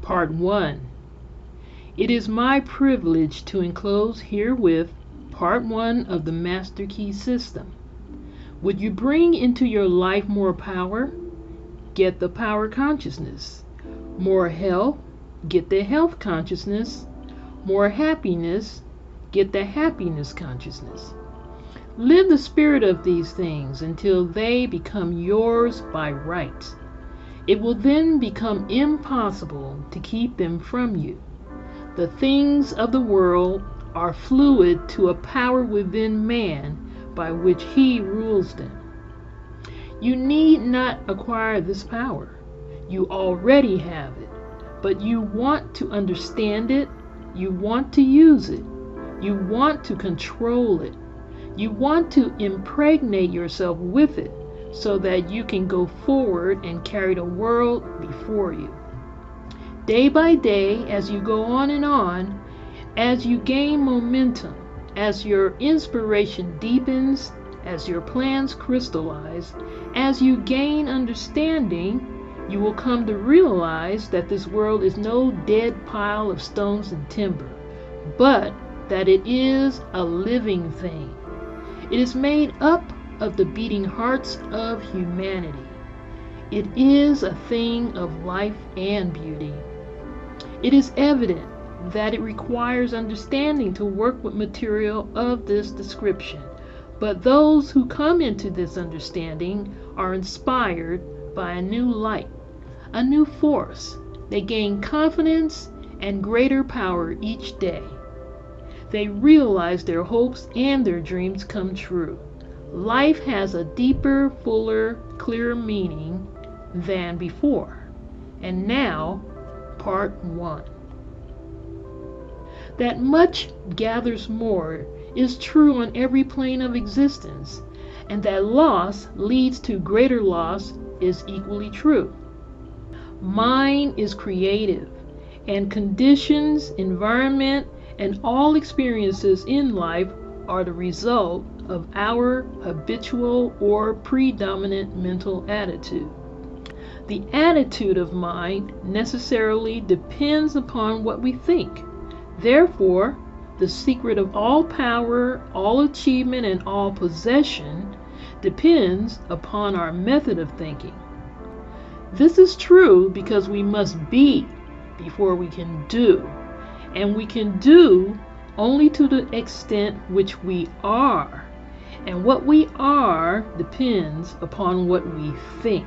Part 1. It is my privilege to enclose herewith Part 1 of the Master Key System. Would you bring into your life more power? Get the power consciousness. More health? Get the health consciousness. More happiness? Get the happiness consciousness. Live the spirit of these things until they become yours by right. It will then become impossible to keep them from you. The things of the world are fluid to a power within man by which he rules them. You need not acquire this power. You already have it, but you want to understand it, you want to use it, you want to control it, you want to impregnate yourself with it so that you can go forward and carry the world before you. Day by day, as you go on, as you gain momentum, as your inspiration deepens, as your plans crystallize, as you gain understanding, you will come to realize that this world is no dead pile of stones and timber, but that it is a living thing. It is made up of the beating hearts of humanity. It is a thing of life and beauty. It is evident that it requires understanding to work with material of this description, but those who come into this understanding are inspired by a new light, a new force. They gain confidence and greater power each day. They realize their hopes and their dreams come true. Life has a deeper, fuller, clearer meaning than before. And now, Part 1. That much gathers more is true on every plane of existence, and that loss leads to greater loss is equally true. Mind is creative, and conditions, environment, and all experiences in life are the result of our habitual or predominant mental attitude. The attitude of mind necessarily depends upon what we think. Therefore, the secret of all power, all achievement, and all possession depends upon our method of thinking. This is true because we must be before we can do, and we can do only to the extent which we are, and what we are depends upon what we think.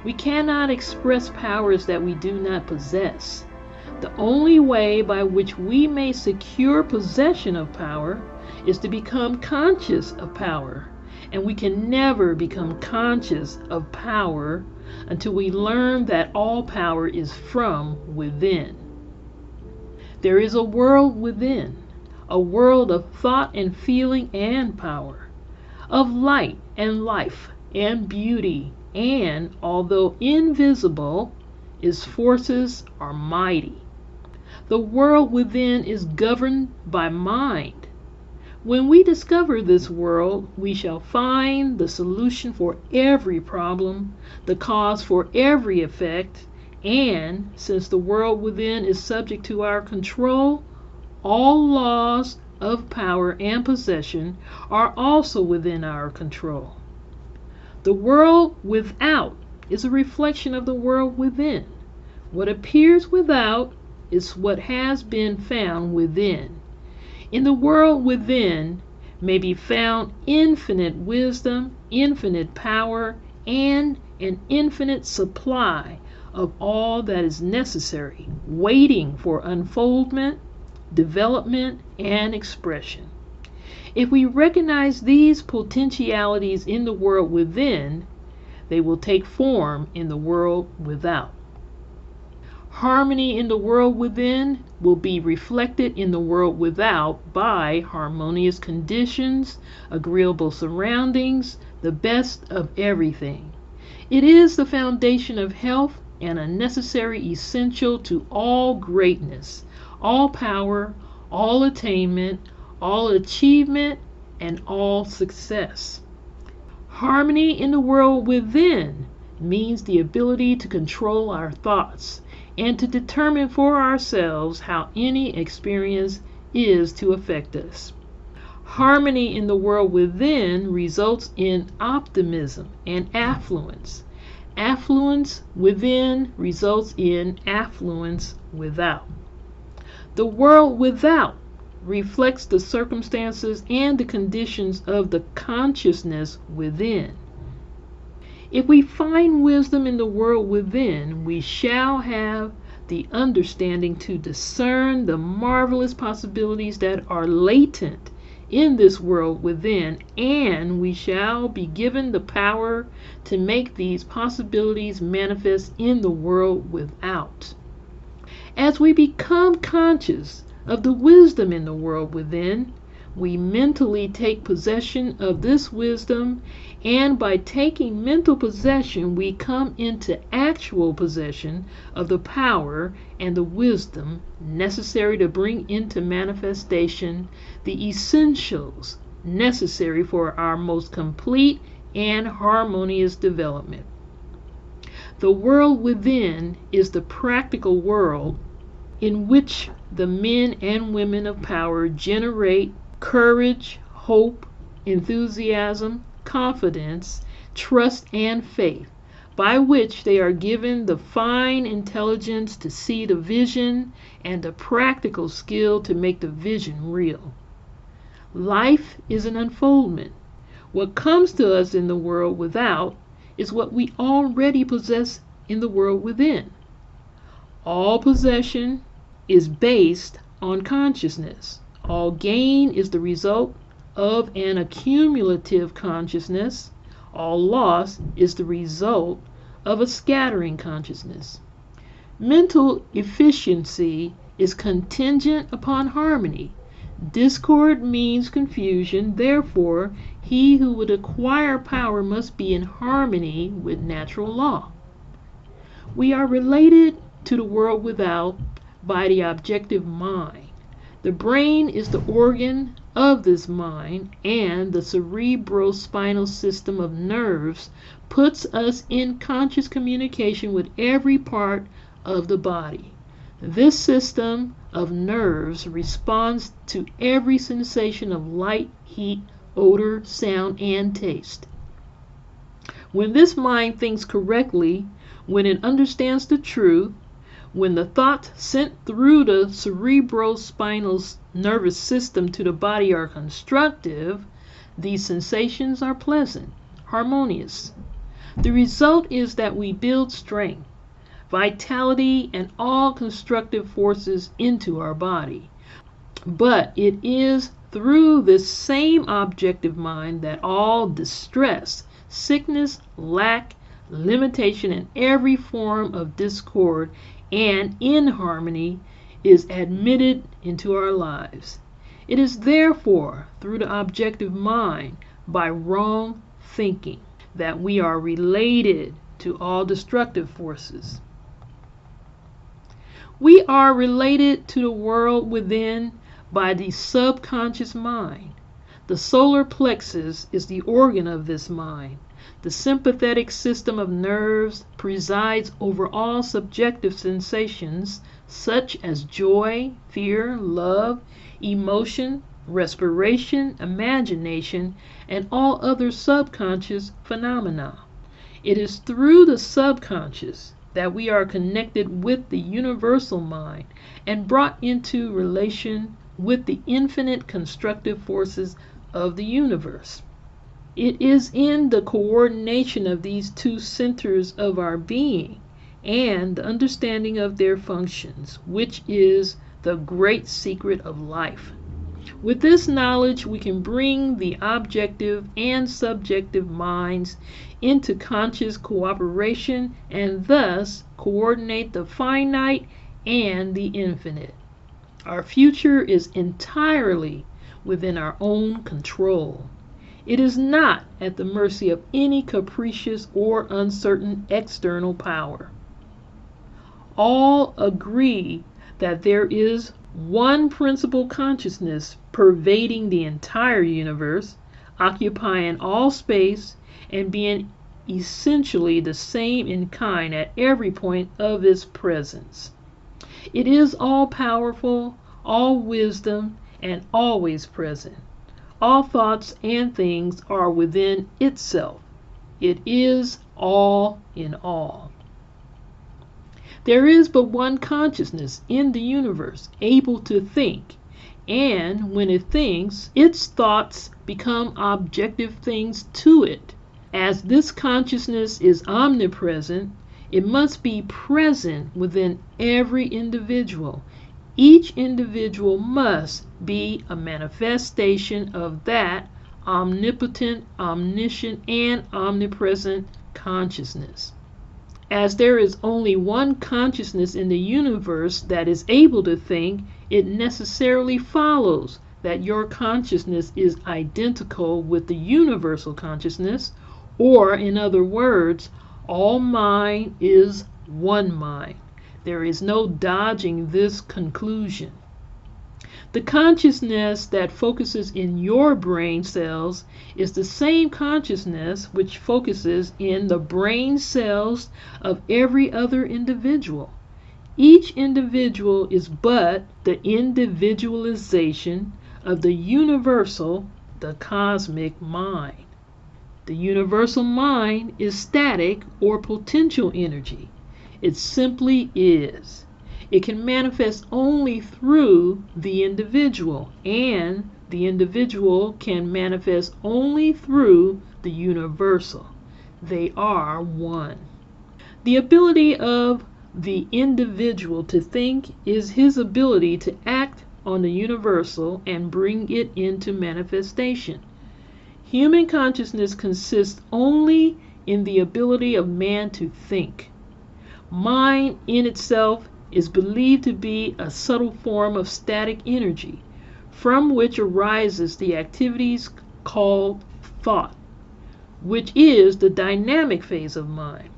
We cannot express powers that we do not possess. The only way by which we may secure possession of power is to become conscious of power, and we can never become conscious of power until we learn that all power is from within. There is a world within, a world of thought and feeling and power, of light and life and beauty, and, although invisible, its forces are mighty. The world within is governed by mind. When we discover this world, we shall find the solution for every problem, the cause for every effect, and, since the world within is subject to our control, all laws of power and possession are also within our control. The world without is a reflection of the world within. What appears without is what has been found within. In the world within may be found infinite wisdom, infinite power, and an infinite supply of all that is necessary, waiting for unfoldment, development, and expression. If we recognize these potentialities in the world within, they will take form in the world without. Harmony in the world within will be reflected in the world without by harmonious conditions, agreeable surroundings, the best of everything. It is the foundation of health and a necessary essential to all greatness, all power, all attainment, all achievement, and all success. Harmony in the world within means the ability to control our thoughts and to determine for ourselves how any experience is to affect us. Harmony in the world within results in optimism and affluence. Affluence within results in affluence without. The world without reflects the circumstances and the conditions of the consciousness within. If we find wisdom in the world within, we shall have the understanding to discern the marvelous possibilities that are latent in this world within, and we shall be given the power to make these possibilities manifest in the world without. As we become conscious of the wisdom in the world within, we mentally take possession of this wisdom, and by taking mental possession, we come into actual possession of the power and the wisdom necessary to bring into manifestation the essentials necessary for our most complete and harmonious development. The world within is the practical world in which the men and women of power generate courage, hope, enthusiasm, confidence, trust, and faith, by which they are given the fine intelligence to see the vision and the practical skill to make the vision real. Life is an unfoldment. What comes to us in the world without is what we already possess in the world within. All possession is based on consciousness. All gain is the result of an accumulative consciousness. All loss is the result of a scattering consciousness. Mental efficiency is contingent upon harmony. Discord means confusion. Therefore, he who would acquire power must be in harmony with natural law. We are related to the world without by the objective mind. The brain is the organ of this mind, and the cerebrospinal system of nerves puts us in conscious communication with every part of the body. This system of nerves responds to every sensation of light, heat, odor, sound, and taste. When this mind thinks correctly, when it understands the truth, when the thoughts sent through the cerebrospinal nervous system to the body are constructive, these sensations are pleasant, harmonious. The result is that we build strength, vitality, and all constructive forces into our body. But it is through this same objective mind that all distress, sickness, lack, limitation, and every form of discord and inharmony is admitted into our lives. It is therefore through the objective mind, by wrong thinking, that we are related to all destructive forces. We are related to the world within by the subconscious mind. The solar plexus is the organ of this mind. The sympathetic system of nerves presides over all subjective sensations such as joy, fear, love, emotion, respiration, imagination, and all other subconscious phenomena. It is through the subconscious that we are connected with the universal mind and brought into relation with the infinite constructive forces of the universe. It is in the coordination of these two centers of our being and the understanding of their functions, which is the great secret of life. With this knowledge, we can bring the objective and subjective minds into conscious cooperation and thus coordinate the finite and the infinite. Our future is entirely within our own control. It is not at the mercy of any capricious or uncertain external power. All agree that there is one principal consciousness pervading the entire universe, occupying all space, and being essentially the same in kind at every point of its presence. It is all powerful, all wisdom, and always present. All thoughts and things are within itself. It is all in all. There is but one consciousness in the universe able to think, and when it thinks, its thoughts become objective things to it. As this consciousness is omnipresent, it must be present within every individual. Each individual must be a manifestation of that omnipotent, omniscient, and omnipresent consciousness. As there is only one consciousness in the universe that is able to think, it necessarily follows that your consciousness is identical with the universal consciousness, or in other words, all mind is one mind. There is no dodging this conclusion. The consciousness that focuses in your brain cells is the same consciousness which focuses in the brain cells of every other individual. Each individual is but the individualization of the universal, the cosmic mind. The universal mind is static or potential energy. It simply is. It can manifest only through the individual, and the individual can manifest only through the universal. They are one. The ability of the individual to think is his ability to act on the universal and bring it into manifestation. Human consciousness consists only in the ability of man to think. Mind in itself is believed to be a subtle form of static energy, from which arises the activities called thought, which is the dynamic phase of mind.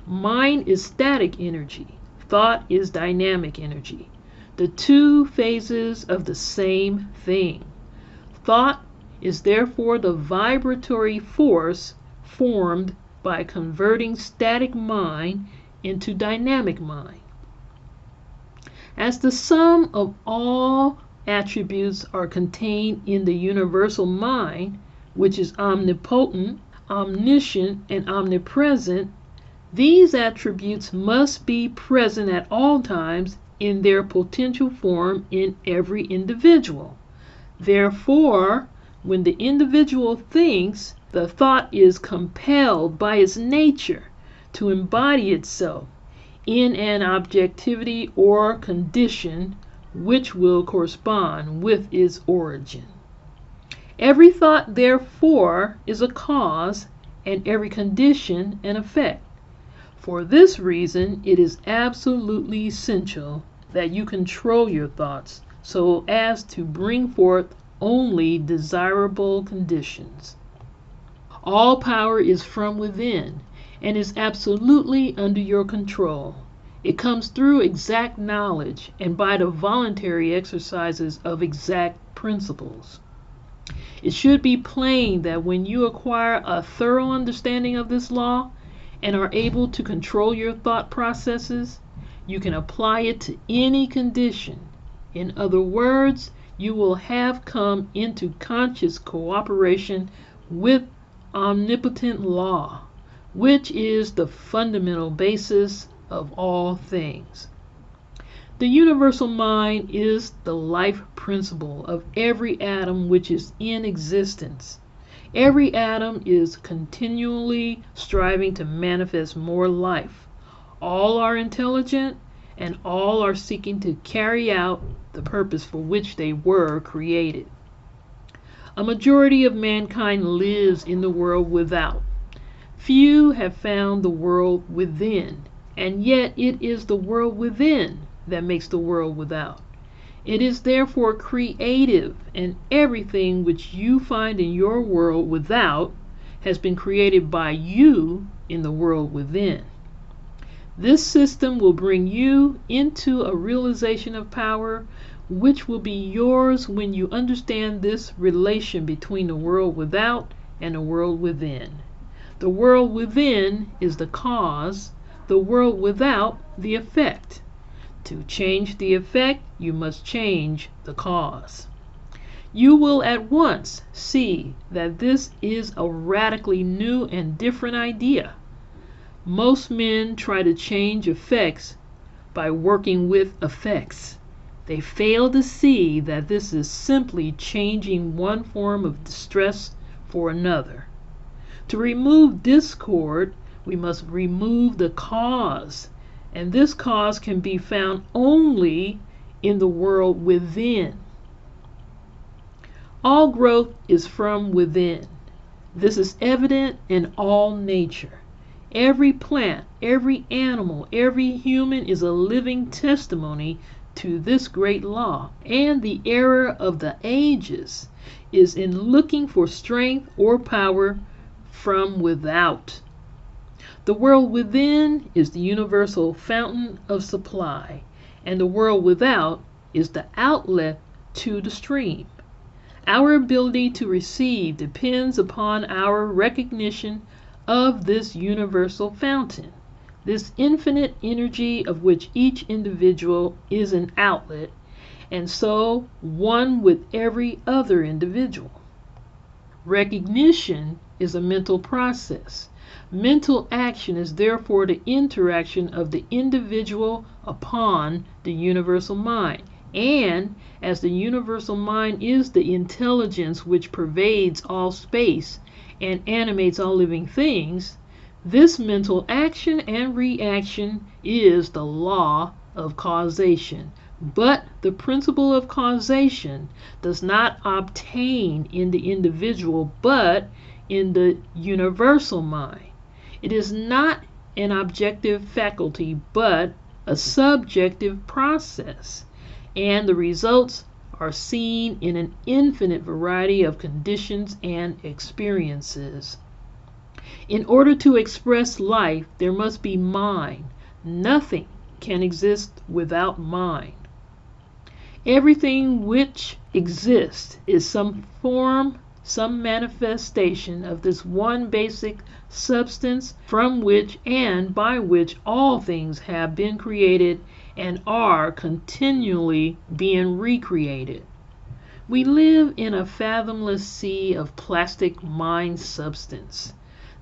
Mind is static energy. Thought is dynamic energy. The two phases of the same thing. Thought is therefore the vibratory force formed by converting static mind into dynamic mind. As the sum of all attributes are contained in the universal mind, which is omnipotent, omniscient, and omnipresent, these attributes must be present at all times in their potential form in every individual. Therefore, when the individual thinks, the thought is compelled by its nature to embody itself in an objectivity or condition which will correspond with its origin. Every thought, therefore, is a cause, and every condition an effect. For this reason, it is absolutely essential that you control your thoughts so as to bring forth only desirable conditions. All power is from within and is absolutely under your control. It comes through exact knowledge and by the voluntary exercises of exact principles. It should be plain that when you acquire a thorough understanding of this law and are able to control your thought processes, you can apply it to any condition. In other words, you will have come into conscious cooperation with omnipotent law, which is the fundamental basis of all things. The universal mind is the life principle of every atom which is in existence. Every atom is continually striving to manifest more life. All are intelligent, and all are seeking to carry out the purpose for which they were created. A majority of mankind lives in the world without. Few have found the world within, and yet it is the world within that makes the world without. It is therefore creative, and everything which you find in your world without has been created by you in the world within. This system will bring you into a realization of power which will be yours when you understand this relation between the world without and the world within. The world within is the cause, the world without the effect. To change the effect, you must change the cause. You will at once see that this is a radically new and different idea. Most men try to change effects by working with effects. They fail to see that this is simply changing one form of distress for another. To remove discord, we must remove the cause, and this cause can be found only in the world within. All growth is from within. This is evident in all nature. Every plant, every animal, every human is a living testimony to this great law, and the error of the ages is in looking for strength or power from without. The world within is the universal fountain of supply, and the world without is the outlet to the stream. Our ability to receive depends upon our recognition of this universal fountain, this infinite energy of which each individual is an outlet, and so one with every other individual. Recognition is a mental process. Mental action is therefore the interaction of the individual upon the universal mind. And as the universal mind is the intelligence which pervades all space and animates all living things, this mental action and reaction is the law of causation. But the principle of causation does not obtain in the individual, but in the universal mind. It is not an objective faculty, but a subjective process, and the results are seen in an infinite variety of conditions and experiences. In order to express life, there must be mind. Nothing can exist without mind. Everything which exists is some form, some manifestation of this one basic substance from which and by which all things have been created and are continually being recreated. We live in a fathomless sea of plastic mind substance.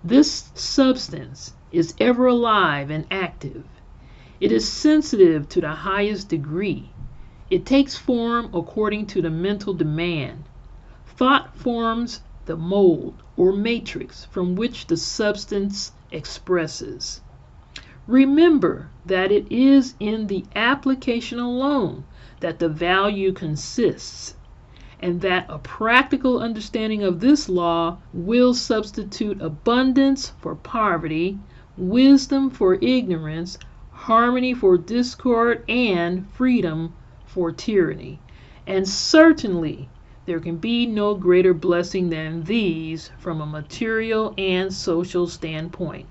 This substance is ever alive and active. It is sensitive to the highest degree. It takes form according to the mental demand. Thought forms the mold or matrix from which the substance expresses. Remember that it is in the application alone that the value consists, and that a practical understanding of this law will substitute abundance for poverty, wisdom for ignorance, harmony for discord, and freedom for tyranny. And certainly there can be no greater blessing than these from a material and social standpoint.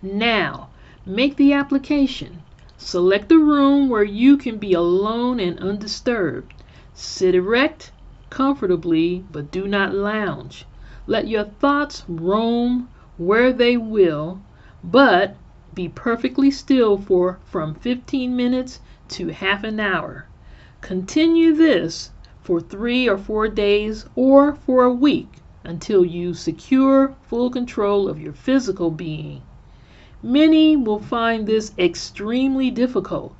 Now, make the application. Select a room where you can be alone and undisturbed. Sit erect, comfortably, but do not lounge. Let your thoughts roam where they will, but be perfectly still for from 15 minutes to half an hour. Continue this for 3 or 4 days or for a week until you secure full control of your physical being. Many will find this extremely difficult.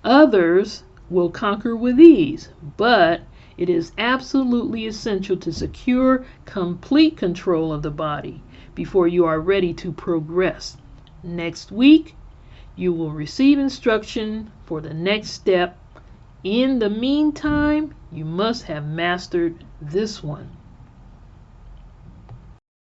Others will conquer with ease, but it is absolutely essential to secure complete control of the body before you are ready to progress. Next week, you will receive instruction for the next step. In the meantime, you must have mastered this one.